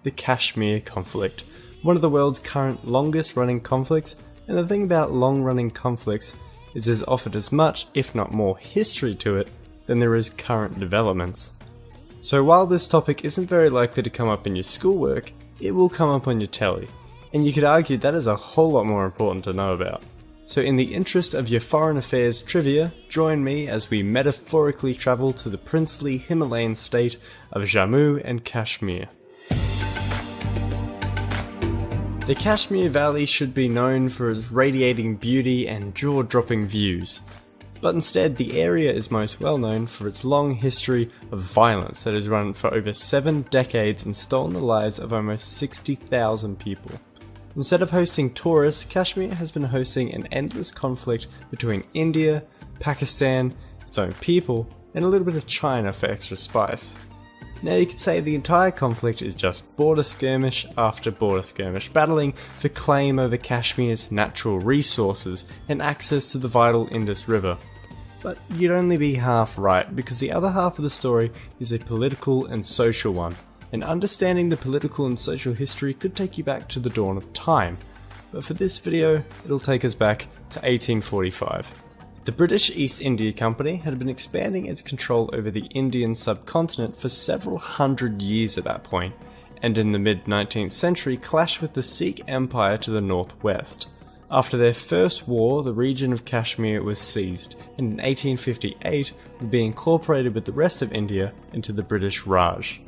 the Kashmir conflict, one of the world's current longest running conflicts. And the thing about long running conflicts is there's often as much, if not more, history to it than there is current developments. So while this topic isn't very likely to come up in your schoolwork, it will come up on your telly, and you could argue that is a whole lot more important to know about. So in the interest of your foreign affairs trivia, join me as we metaphorically travel to the princely Himalayan state of Jammu and Kashmir. The Kashmir Valley should be known for its radiating beauty and jaw-dropping views, but instead the area is most well known for its long history of violence that has run for over 7 decades and stolen the lives of almost 60,000 people. Instead of hosting tourists, Kashmir has been hosting an endless conflict between India, Pakistan, its own people, and a little bit of China for extra spice. Now you could say the entire conflict is just border skirmish after border skirmish, battling for claim over Kashmir's natural resources and access to the vital Indus River. But you'd only be half right, because the other half of the story is a political and social one, and understanding the political and social history could take you back to the dawn of time. But for this video, it'll take us back to 1845. The British East India Company had been expanding its control over the Indian subcontinent for several hundred years at that point, and in the mid-19th century clashed with the Sikh Empire to the northwest. After their first war, the region of Kashmir was seized, and in 1858 would be incorporated with the rest of India into the British Raj.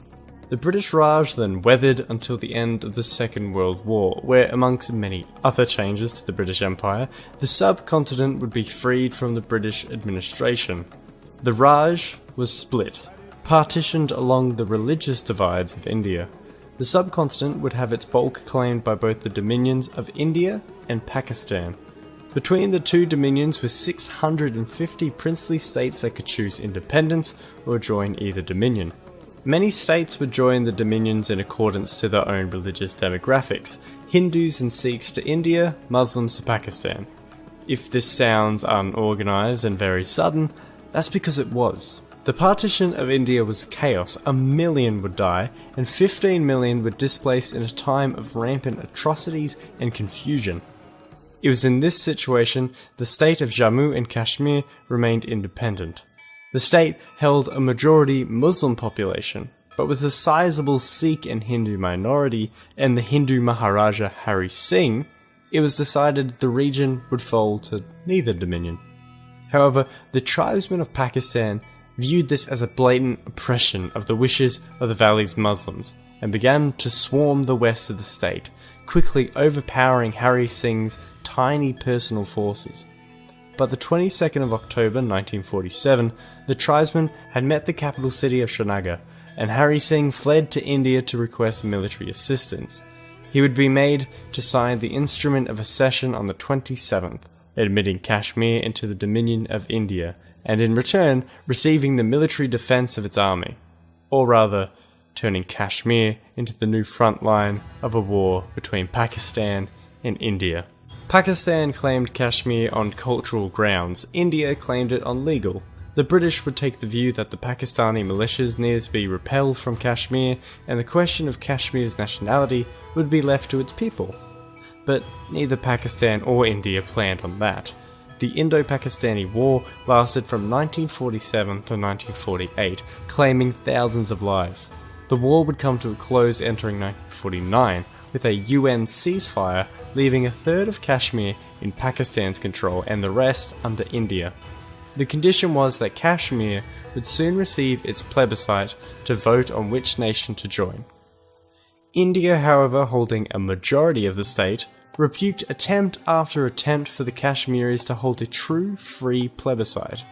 The British Raj then weathered until the end of the Second World War, where amongst many other changes to the British Empire, the subcontinent would be freed from the British administration. The Raj was split, partitioned along the religious divides of India. The subcontinent would have its bulk claimed by both the dominions of India and Pakistan. Between the two dominions were 650 princely states that could choose independence or join either dominion. Many states would join the dominions in accordance to their own religious demographics, Hindus and Sikhs to India, Muslims to Pakistan. If this sounds unorganised and very sudden, that's because it was. The partition of India was chaos. 1 million would die, and 15 million were displaced in a time of rampant atrocities and confusion. It was in this situation the state of Jammu and Kashmir remained independent. The state held a majority Muslim population, but with a sizable Sikh and Hindu minority and the Hindu Maharaja Hari Singh, it was decided the region would fall to neither dominion. However, the tribesmen of Pakistan viewed this as a blatant oppression of the wishes of the valley's Muslims and began to swarm the west of the state, quickly overpowering Hari Singh's tiny personal forces. By the 22nd of October 1947, the tribesmen had met the capital city of Srinagar, and Hari Singh fled to India to request military assistance. He would be made to sign the Instrument of Accession on the 27th, admitting Kashmir into the Dominion of India, and in return receiving the military defence of its army, or rather, turning Kashmir into the new front line of a war between Pakistan and India. Pakistan claimed Kashmir on cultural grounds, India claimed it on legal. The British would take the view that the Pakistani militias needed to be repelled from Kashmir, and the question of Kashmir's nationality would be left to its people. But neither Pakistan or India planned on that. The Indo-Pakistani War lasted from 1947 to 1948, claiming thousands of lives. The war would come to a close entering 1949, with a UN ceasefire leaving a third of Kashmir in Pakistan's control and the rest under India. The condition was that Kashmir would soon receive its plebiscite to vote on which nation to join. India, however, holding a majority of the state, rebuked attempt after attempt for the Kashmiris to hold a true free plebiscite.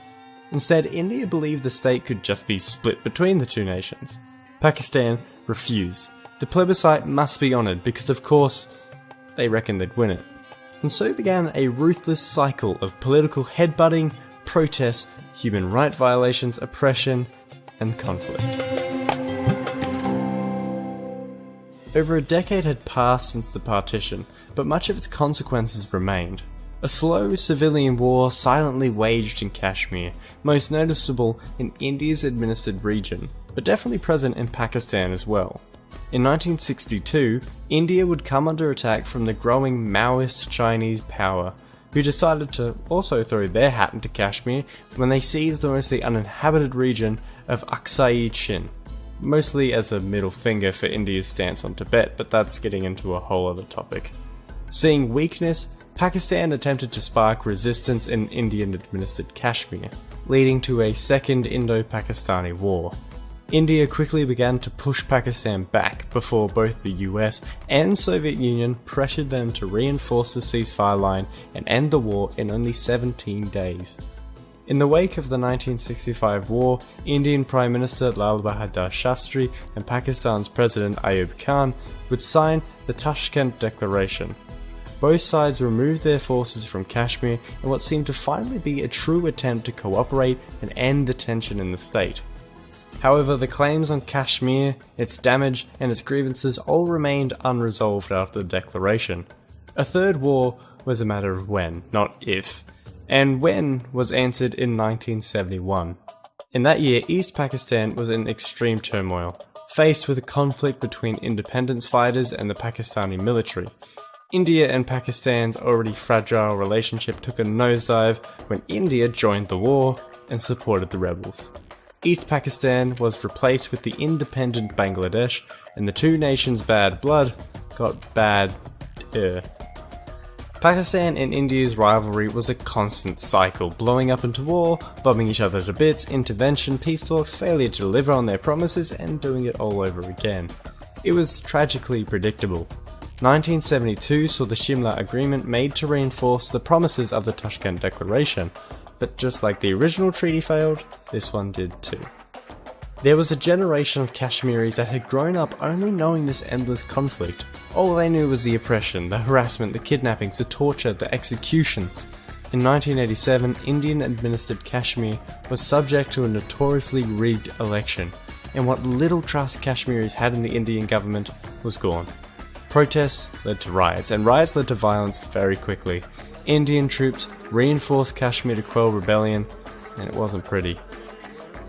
Instead, India believed the state could just be split between the two nations. Pakistan refused. The plebiscite must be honoured because, of course, they reckoned they'd win it. And so began a ruthless cycle of political headbutting, protests, human rights violations, oppression, and conflict. Over a decade had passed since the partition, but much of its consequences remained. A slow civilian war silently waged in Kashmir, most noticeable in India's administered region, but definitely present in Pakistan as well. In 1962, India would come under attack from the growing Maoist Chinese power, who decided to also throw their hat into Kashmir when they seized the mostly uninhabited region of Aksai Chin, mostly as a middle finger for India's stance on Tibet, but that's getting into a whole other topic. Seeing weakness, Pakistan attempted to spark resistance in Indian-administered Kashmir, leading to a second Indo-Pakistani war. India quickly began to push Pakistan back before both the US and Soviet Union pressured them to reinforce the ceasefire line and end the war in only 17 days. In the wake of the 1965 war, Indian Prime Minister Lal Bahadur Shastri and Pakistan's President Ayub Khan would sign the Tashkent Declaration. Both sides removed their forces from Kashmir in what seemed to finally be a true attempt to cooperate and end the tension in the state. However, the claims on Kashmir, its damage, and its grievances all remained unresolved after the declaration. A third war was a matter of when, not if, and when was answered in 1971. In that year, East Pakistan was in extreme turmoil, faced with a conflict between independence fighters and the Pakistani military. India and Pakistan's already fragile relationship took a nosedive when India joined the war and supported the rebels. East Pakistan was replaced with the independent Bangladesh, and the two nations' bad blood got bad-er. Pakistan and India's rivalry was a constant cycle, blowing up into war, bombing each other to bits, intervention, peace talks, failure to deliver on their promises, and doing it all over again. It was tragically predictable. 1972 saw the Shimla Agreement made to reinforce the promises of the Tashkent Declaration, but just like the original treaty failed, this one did too. There was a generation of Kashmiris that had grown up only knowing this endless conflict. All they knew was the oppression, the harassment, the kidnappings, the torture, the executions. In 1987, Indian-administered Kashmir was subject to a notoriously rigged election, and what little trust Kashmiris had in the Indian government was gone. Protests led to riots, and riots led to violence very quickly. Indian troops reinforced Kashmir to quell rebellion, and it wasn't pretty.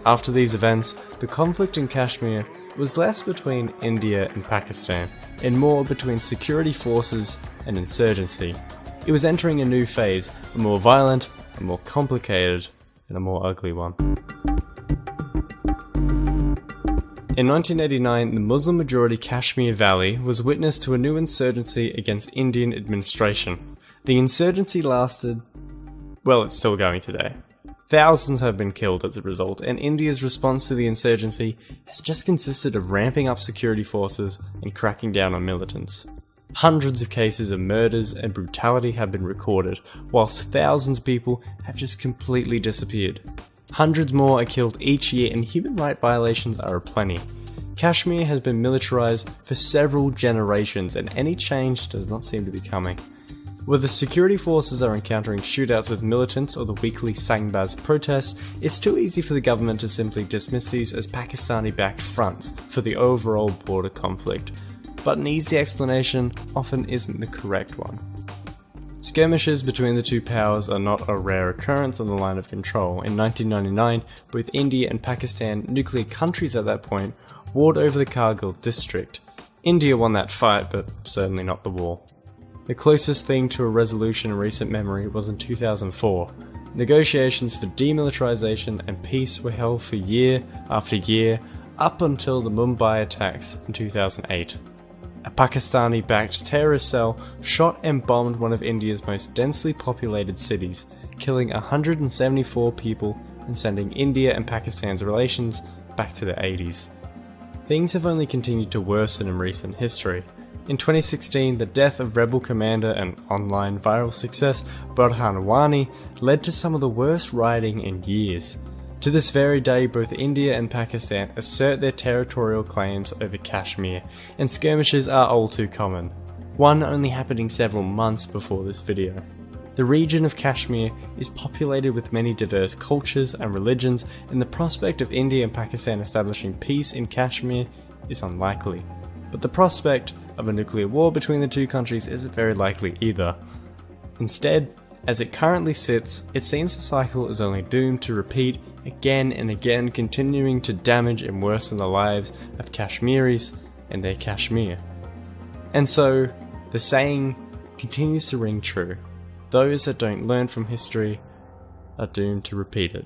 After these events, the conflict in Kashmir was less between India and Pakistan, and more between security forces and insurgency. It was entering a new phase, a more violent, a more complicated, and a more ugly one. In 1989, the Muslim-majority Kashmir Valley was witness to a new insurgency against Indian administration. The insurgency lasted, well, it's still going today. Thousands have been killed as a result, and India's response to the insurgency has just consisted of ramping up security forces and cracking down on militants. Hundreds of cases of murders and brutality have been recorded, whilst thousands of people have just completely disappeared. Hundreds more are killed each year, and human rights violations are aplenty. Kashmir has been militarized for several generations, and any change does not seem to be coming. Whether security forces are encountering shootouts with militants or the weekly Sangbaz protests, it's too easy for the government to simply dismiss these as Pakistani-backed fronts for the overall border conflict. But an easy explanation often isn't the correct one. Skirmishes between the two powers are not a rare occurrence on the line of control. In 1999, both India and Pakistan, nuclear countries at that point, warred over the Kargil district. India won that fight, but certainly not the war. The closest thing to a resolution in recent memory was in 2004. Negotiations for demilitarization and peace were held for year after year, up until the Mumbai attacks in 2008. A Pakistani-backed terrorist cell shot and bombed one of India's most densely populated cities, killing 174 people and sending India and Pakistan's relations back to the 80s. Things have only continued to worsen in recent history. In 2016, the death of rebel commander and online viral success Burhan Wani led to some of the worst rioting in years. To this very day, both India and Pakistan assert their territorial claims over Kashmir, and skirmishes are all too common, one only happening several months before this video. The region of Kashmir is populated with many diverse cultures and religions, and the prospect of India and Pakistan establishing peace in Kashmir is unlikely. But the prospect of a nuclear war between the two countries isn't very likely either. Instead, as it currently sits, it seems the cycle is only doomed to repeat again and again, continuing to damage and worsen the lives of Kashmiris and their Kashmir. And so, the saying continues to ring true: those that don't learn from history are doomed to repeat it.